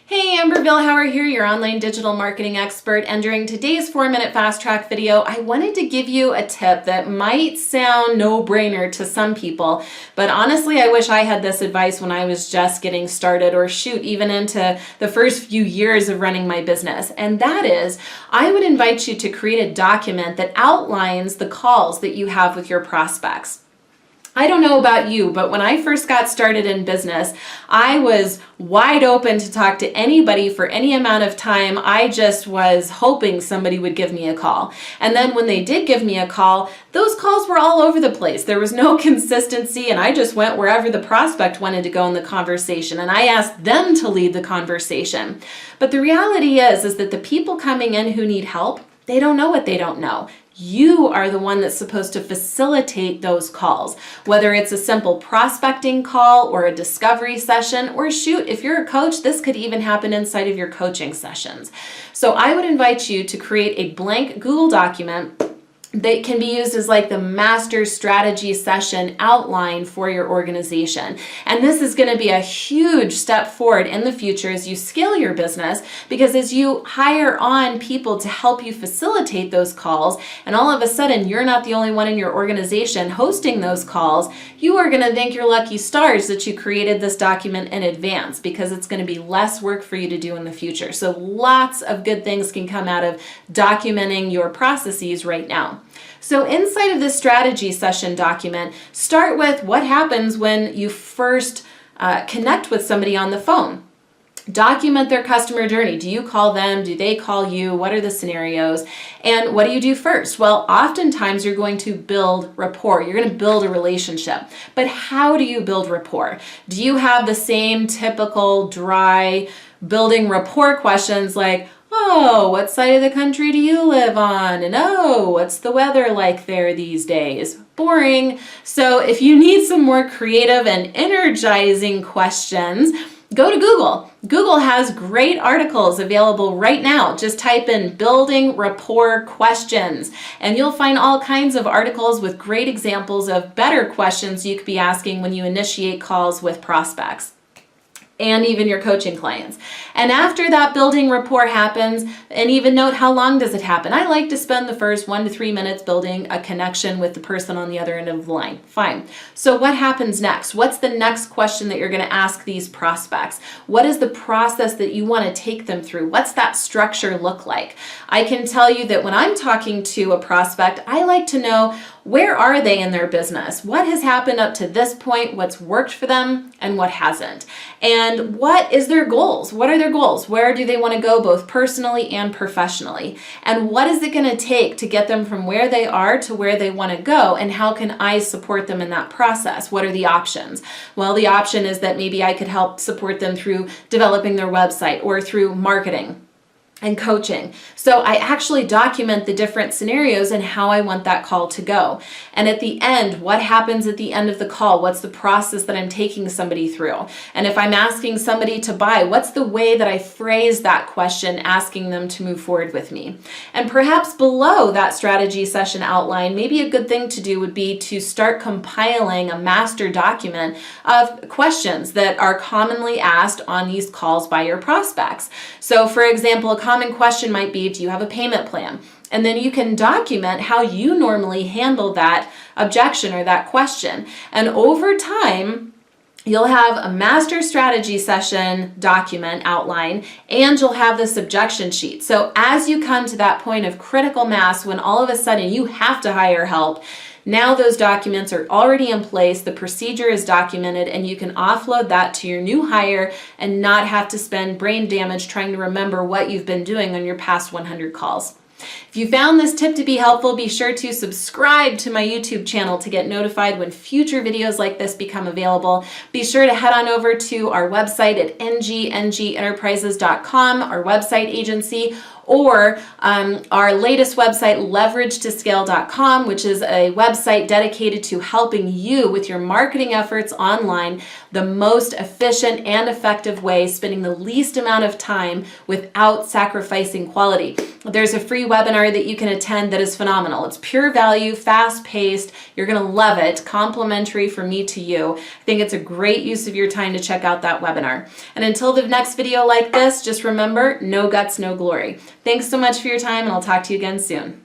Hey, Amber Vilhauer here, your online digital marketing expert, and during today's 4-minute fast track video, I wanted to give you a tip that might sound no-brainer to some people, but honestly, I wish I had this advice when I was just getting started, or shoot, even into the first few years of running my business, and that is, I would invite you to create a document that outlines the calls that you have with your prospects. I don't know about you, but when I first got started in business, I was wide open to talk to anybody for any amount of time. I just was hoping somebody would give me a call. And then when they did give me a call, those calls were all over the place. There was no consistency, and I just went wherever the prospect wanted to go in the conversation, and I asked them to lead the conversation. But the reality is that the people coming in who need help, they don't know what they don't know. You are the one that's supposed to facilitate those calls, whether it's a simple prospecting call or a discovery session, or shoot, if you're a coach, this could even happen inside of your coaching sessions. So I would invite you to create a blank Google document that can be used as like the master strategy session outline for your organization. And this is going to be a huge step forward in the future as you scale your business, because as you hire on people to help you facilitate those calls, and all of a sudden you're not the only one in your organization hosting those calls, you are going to thank your lucky stars that you created this document in advance, because it's going to be less work for you to do in the future. So lots of good things can come out of documenting your processes right now. So inside of this strategy session document, start with what happens when you first connect with somebody on the phone. Document their customer journey. Do you call them? Do they call you? What are the scenarios? And what do you do first? Well, oftentimes you're going to build rapport. You're going to build a relationship. But how do you build rapport? Do you have the same typical dry building rapport questions like, oh, what side of the country do you live on? And oh, what's the weather like there these days? Boring. So if you need some more creative and energizing questions, go to Google. Google has great articles available right now. Just type in building rapport questions, and you'll find all kinds of articles with great examples of better questions you could be asking when you initiate calls with prospects and even your coaching clients. And after that building rapport happens, and even note how long does it happen. I like to spend the first 1 to 3 minutes building a connection with the person on the other end of the line. Fine. So what happens next? What's the next question that you're going to ask these prospects? What is the process that you want to take them through? What's that structure look like? I can tell you that when I'm talking to a prospect, I like to know, where are they in their business? What has happened up to this point? What's worked for them and what hasn't? And what is their goals? What are their goals? Where do they want to go both personally and professionally? And what is it going to take to get them from where they are to where they want to go? And how can I support them in that process? What are the options? Well, the option is that maybe I could help support them through developing their website or through marketing and coaching. So I actually document the different scenarios and how I want that call to go. And at the end, what happens at the end of the call? What's the process that I'm taking somebody through? And if I'm asking somebody to buy, what's the way that I phrase that question, asking them to move forward with me? And perhaps below that strategy session outline, maybe a good thing to do would be to start compiling a master document of questions that are commonly asked on these calls by your prospects. So for example, a common question might be, do you have a payment plan? And then you can document how you normally handle that objection or that question. And over time, you'll have a master strategy session document outline, and you'll have this objection sheet. So as you come to that point of critical mass, when all of a sudden you have to hire help, now those documents are already in place, the procedure is documented, and you can offload that to your new hire and not have to spend brain damage trying to remember what you've been doing on your past 100 calls. If you found this tip to be helpful, be sure to subscribe to my YouTube channel to get notified when future videos like this become available. Be sure to head on over to our website at ngenterprises.com, our website agency, or our latest website, leverage2scale.com, which is a website dedicated to helping you with your marketing efforts online the most efficient and effective way, spending the least amount of time without sacrificing quality. There's a free webinar that you can attend that is phenomenal. It's pure value, fast-paced. You're going to love it. Complimentary from me to you. I think it's a great use of your time to check out that webinar. And until the next video like this, just remember, no guts, no glory. Thanks so much for your time, and I'll talk to you again soon.